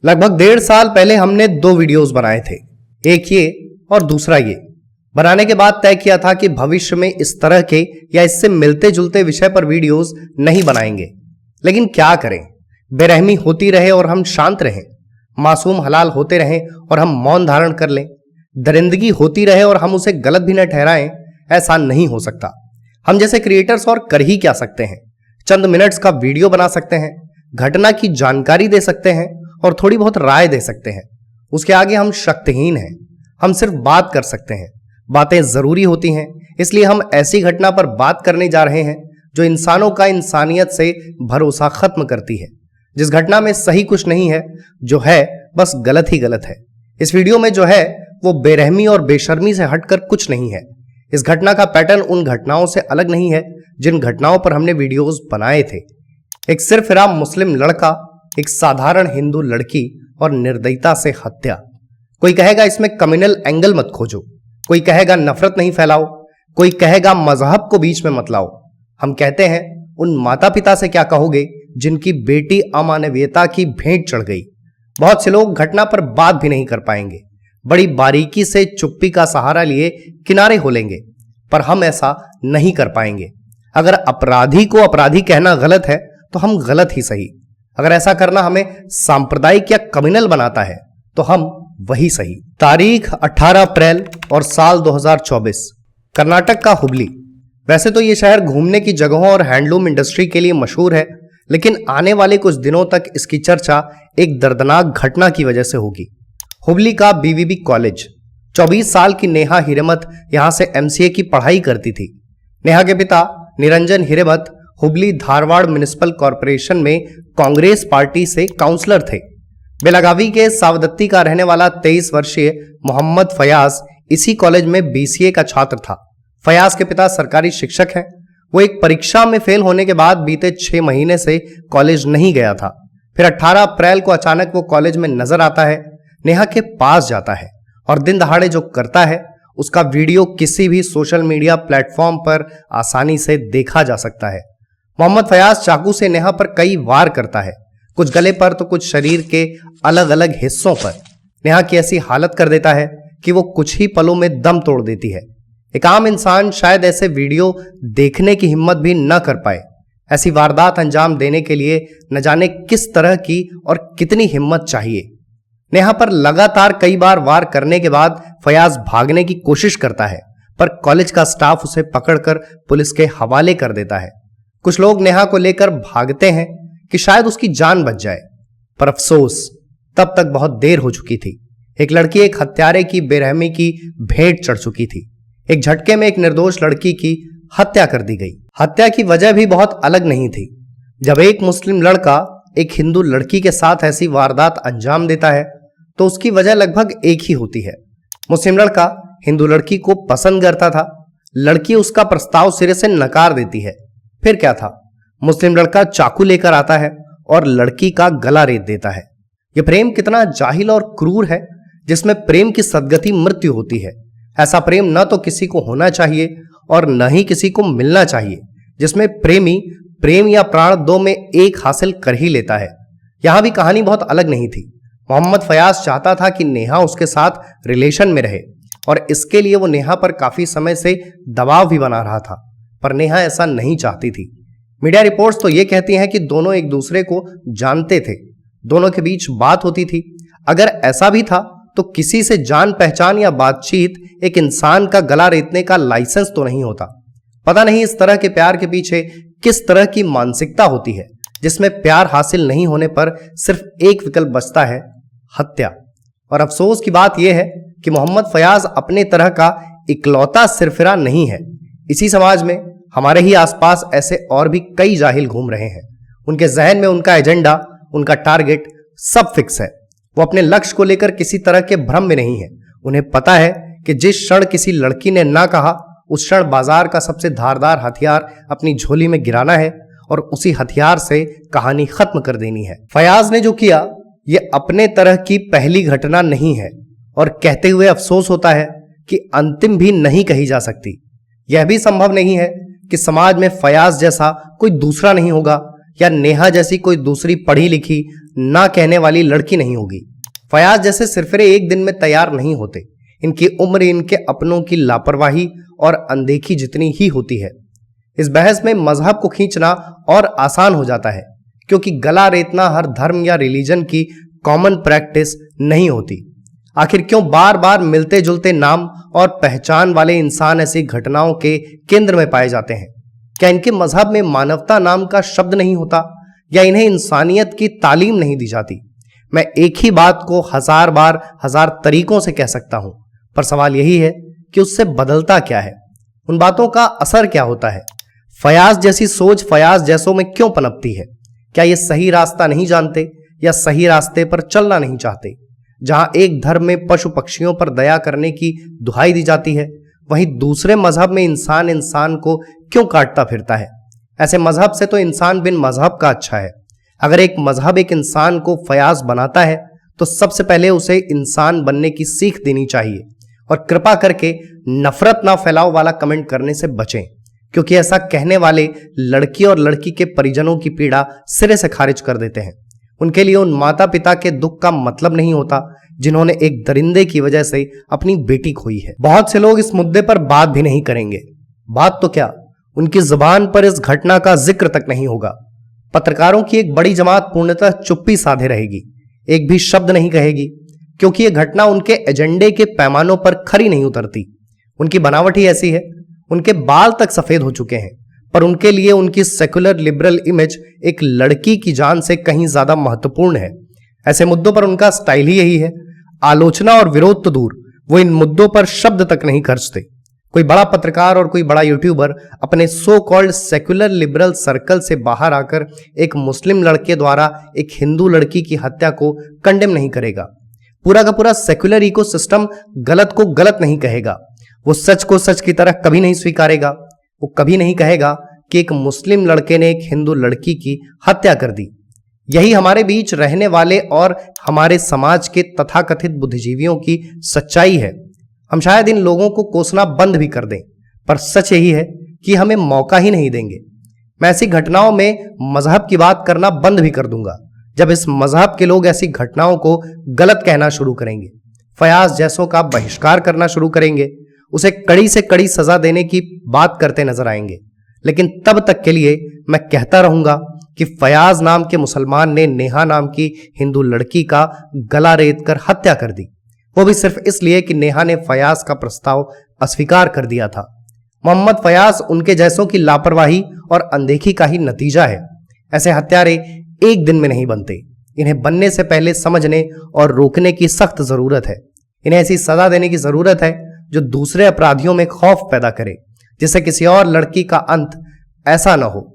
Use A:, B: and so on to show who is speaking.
A: लगभग 1.5 साल पहले हमने 2 वीडियोस बनाए थे, एक ये और दूसरा ये। बनाने के बाद तय किया था कि भविष्य में इस तरह के या इससे मिलते जुलते विषय पर वीडियोस नहीं बनाएंगे। लेकिन क्या करें, बेरहमी होती रहे और हम शांत रहें, मासूम हलाल होते रहें और हम मौन धारण कर लें, दरिंदगी होती रहे और हम उसे गलत भी न ठहराएं, ऐसा नहीं हो सकता। हम जैसे क्रिएटर्स और कर ही क्या सकते हैं? चंद मिनट्स का वीडियो बना सकते हैं, घटना की जानकारी दे सकते हैं और थोड़ी बहुत राय दे सकते हैं। उसके आगे हम शक्तिहीन हैं। हम सिर्फ बात कर सकते हैं। बातें जरूरी होती हैं, इसलिए हम ऐसी घटना पर बात करने जा रहे हैं जो इंसानों का इंसानियत से भरोसा खत्म करती है। जिस घटना में सही कुछ नहीं है, जो है बस गलत ही गलत है। इस वीडियो में जो है वो बेरहमी और बेशर्मी से हटकर कुछ नहीं है। इस घटना का पैटर्न उन घटनाओं से अलग नहीं है जिन घटनाओं पर हमने वीडियोस बनाए थे। एक सिरफिरा मुस्लिम लड़का, एक साधारण हिंदू लड़की और निर्दयता से हत्या। कोई कहेगा इसमें कम्युनल एंगल मत खोजो, कोई कहेगा नफरत नहीं फैलाओ, कोई कहेगा मजहब को बीच में मत लाओ। हम कहते हैं उन माता पिता से क्या कहोगे जिनकी बेटी अमानवीयता की भेंट चढ़ गई। बहुत से लोग घटना पर बात भी नहीं कर पाएंगे, बड़ी बारीकी से चुप्पी का सहारा लिए किनारे हो लेंगे, पर हम ऐसा नहीं कर पाएंगे। अगर अपराधी को अपराधी कहना गलत है तो हम गलत ही सही। अगर ऐसा करना हमें सांप्रदायिक या कम्युनल बनाता है तो हम वही सही। तारीख 18 अप्रैल और साल 2024। कर्नाटक का हुबली। वैसे तो ये शहर घूमने की जगहों और हैंडलूम इंडस्ट्री के लिए मशहूर है, लेकिन आने वाले कुछ दिनों तक इसकी चर्चा एक दर्दनाक घटना की वजह से होगी। हुबली का बीवीबी कॉलेज। 24 साल की नेहा हिरेमथ यहां से एमसीए की पढ़ाई करती थी। नेहा के पिता निरंजन हिरेमथ हुबली धारवाड़ म्युनिसिपल कॉरपोरेशन में कांग्रेस पार्टी से काउंसलर थे। बेलागावी के सावदत्ती का रहने वाला 23 वर्षीय मोहम्मद फयाज इसी कॉलेज में बीसीए का छात्र था। फयाज के पिता सरकारी शिक्षक हैं। वो एक परीक्षा में फेल होने के बाद बीते 6 महीने से कॉलेज नहीं गया था। फिर 18 अप्रैल को अचानक वो कॉलेज में नजर आता है, नेहा के पास जाता है और दिन दहाड़े जो करता है उसका वीडियो किसी भी सोशल मीडिया प्लेटफॉर्म पर आसानी से देखा जा सकता है। मोहम्मद फयाज चाकू से नेहा पर कई वार करता है, कुछ गले पर तो कुछ शरीर के अलग अलग हिस्सों पर। नेहा की ऐसी हालत कर देता है कि वो कुछ ही पलों में दम तोड़ देती है। एक आम इंसान शायद ऐसे वीडियो देखने की हिम्मत भी न कर पाए। ऐसी वारदात अंजाम देने के लिए न जाने किस तरह की और कितनी हिम्मत चाहिए। नेहा पर लगातार कई बार वार करने के बाद फयाज भागने की कोशिश करता है, पर कॉलेज का स्टाफ उसे पकड़कर पुलिस के हवाले कर देता है। कुछ लोग नेहा को लेकर भागते हैं कि शायद उसकी जान बच जाए, पर अफसोस तब तक बहुत देर हो चुकी थी। एक लड़की एक हत्यारे की बेरहमी की भेंट चढ़ चुकी थी। एक झटके में एक निर्दोष लड़की की हत्या कर दी गई। हत्या की वजह भी बहुत अलग नहीं थी। जब एक मुस्लिम लड़का एक हिंदू लड़की के साथ ऐसी वारदात अंजाम देता है तो उसकी वजह लगभग एक ही होती है। मुस्लिम लड़का हिंदू लड़की को पसंद करता था, लड़की उसका प्रस्ताव सिरे से नकार देती है। फिर क्या था, मुस्लिम लड़का चाकू लेकर आता है और लड़की का गला रेत देता है। यह प्रेम कितना जाहिल और क्रूर है, जिसमें प्रेम की सदगति मृत्यु होती है। ऐसा प्रेम न तो किसी को होना चाहिए और न ही किसी को मिलना चाहिए, जिसमें प्रेमी प्रेम या प्राण दो में एक हासिल कर ही लेता है। यहां भी कहानी बहुत अलग नहीं थी। मोहम्मद फयाज चाहता था कि नेहा उसके साथ रिलेशन में रहे और इसके लिए वो नेहा पर काफी समय से दबाव भी बना रहा था, पर नेहा ऐसा नहीं चाहती थी। मीडिया रिपोर्ट्स तो ये कहती हैं कि दोनों एक दूसरे को जानते थे, दोनों के बीच बात होती थी। अगर ऐसा भी था तो किसी से जान पहचान या बातचीत एक इंसान का गला रेतने का लाइसेंस तो नहीं होता। पता नहीं इस तरह के प्यार के पीछे किस तरह की मानसिकता होती है, जिसमें प्यार हासिल नहीं होने पर सिर्फ एक विकल्प बचता है, हत्या। और अफसोस की बात यह है कि मोहम्मद फयाज अपने तरह का इकलौता सिरफिरा नहीं है। इसी समाज में हमारे ही आसपास ऐसे और भी कई जाहिल घूम रहे हैं। उनके जहन में उनका एजेंडा, उनका टारगेट सब फिक्स है। वो अपने लक्ष्य को लेकर किसी तरह के भ्रम में नहीं है। उन्हें पता है कि जिस क्षण किसी लड़की ने ना कहा, उस क्षण बाजार का सबसे धारदार हथियार अपनी झोली में गिराना है और उसी हथियार से कहानी खत्म कर देनी है। फयाज ने जो किया ये अपने तरह की पहली घटना नहीं है और कहते हुए अफसोस होता है कि अंतिम भी नहीं कही जा सकती। यह भी संभव नहीं है कि समाज में फयाज जैसा कोई दूसरा नहीं होगा या नेहा जैसी कोई दूसरी पढ़ी लिखी ना कहने वाली लड़की नहीं होगी। फयाज जैसे सिरफिरे एक दिन में तैयार नहीं होते। इनकी उम्र इनके अपनों की लापरवाही और अनदेखी जितनी ही होती है। इस बहस में मजहब को खींचना और आसान हो जाता है, क्योंकि गला रेतना हर धर्म या रिलीजन की कॉमन प्रैक्टिस नहीं होती। आखिर क्यों बार बार मिलते जुलते नाम और पहचान वाले इंसान ऐसी घटनाओं के केंद्र में पाए जाते हैं? क्या इनके मजहब में मानवता नाम का शब्द नहीं होता, या इन्हें इंसानियत की तालीम नहीं दी जाती? मैं एक ही बात को हजार बार हजार तरीकों से कह सकता हूं, पर सवाल यही है कि उससे बदलता क्या है, उन बातों का असर क्या होता है? फयाज जैसी सोच फयाज जैसों में क्यों पनपती है? क्या ये सही रास्ता नहीं जानते या सही रास्ते पर चलना नहीं चाहते? जहां एक धर्म में पशु पक्षियों पर दया करने की दुहाई दी जाती है, वहीं दूसरे मजहब में इंसान इंसान को क्यों काटता फिरता है? ऐसे मजहब से तो इंसान बिन मजहब का अच्छा है। अगर एक मजहब एक इंसान को फयाज बनाता है तो सबसे पहले उसे इंसान बनने की सीख देनी चाहिए, और कृपा करके नफरत ना फैलाओ वाला कमेंट करने से बचें, क्योंकि ऐसा कहने वाले लड़की और लड़की के परिजनों की पीड़ा सिरे से खारिज कर देते हैं। उनके लिए उन माता पिता के दुख का मतलब नहीं होता जिन्होंने एक दरिंदे की वजह से अपनी बेटी खोई है। बहुत से लोग इस मुद्दे पर बात भी नहीं करेंगे। बात तो क्या, उनकी जुबान पर इस घटना का जिक्र तक नहीं होगा। पत्रकारों की एक बड़ी जमात पूर्णतः चुप्पी साधे रहेगी, एक भी शब्द नहीं कहेगी, क्योंकि यह घटना उनके एजेंडे के पैमानों पर खरी नहीं उतरती। उनकी बनावट ही ऐसी है, उनके बाल तक सफेद हो चुके हैं, पर उनके लिए उनकी सेकुलर लिबरल इमेज एक लड़की की जान से कहीं ज्यादा महत्वपूर्ण है। ऐसे मुद्दों पर उनका स्टाइल ही यही है। आलोचना और विरोध तो दूर, वो इन मुद्दों पर शब्द तक नहीं खर्चते। कोई बड़ा पत्रकार और कोई बड़ा यूट्यूबर अपने so called secular liberal circle से बाहर आकर एक मुस्लिम लड़के द्वारा एक हिंदू लड़की की हत्या को कंडेम नहीं करेगा। पूरा का पूरा सेकुलर इकोसिस्टम गलत को गलत नहीं कहेगा। वो सच को सच की तरह कभी नहीं स्वीकारेगा। वो कभी नहीं कहेगा कि एक मुस्लिम लड़के ने एक हिंदू लड़की की हत्या कर दी। यही हमारे बीच रहने वाले और हमारे समाज के तथाकथित बुद्धिजीवियों की सच्चाई है। हम शायद इन लोगों को कोसना बंद भी कर दें, पर सच यही है कि हमें मौका ही नहीं देंगे। मैं ऐसी घटनाओं में मजहब की बात करना बंद भी कर दूंगा जब इस मजहब के लोग ऐसी घटनाओं को गलत कहना शुरू करेंगे, फयाज जैसों का बहिष्कार करना शुरू करेंगे, उसे कड़ी से कड़ी सजा देने की बात करते नजर आएंगे। लेकिन तब तक के लिए मैं कहता रहूंगा कि फयाज नाम के मुसलमान ने नेहा नाम की हिंदू लड़की का गला रेत कर हत्या कर दी, वो भी सिर्फ इसलिए कि नेहा ने फयाज का प्रस्ताव अस्वीकार कर दिया था। मोहम्मद फयाज उनके जैसों की लापरवाही और अनदेखी का ही नतीजा है। ऐसे हत्यारे एक दिन में नहीं बनते। इन्हें बनने से पहले समझने और रोकने की सख्त जरूरत है। इन्हें ऐसी सजा देने की जरूरत है जो दूसरे अपराधियों में खौफ पैदा करे, जिससे किसी और लड़की का अंत ऐसा न हो।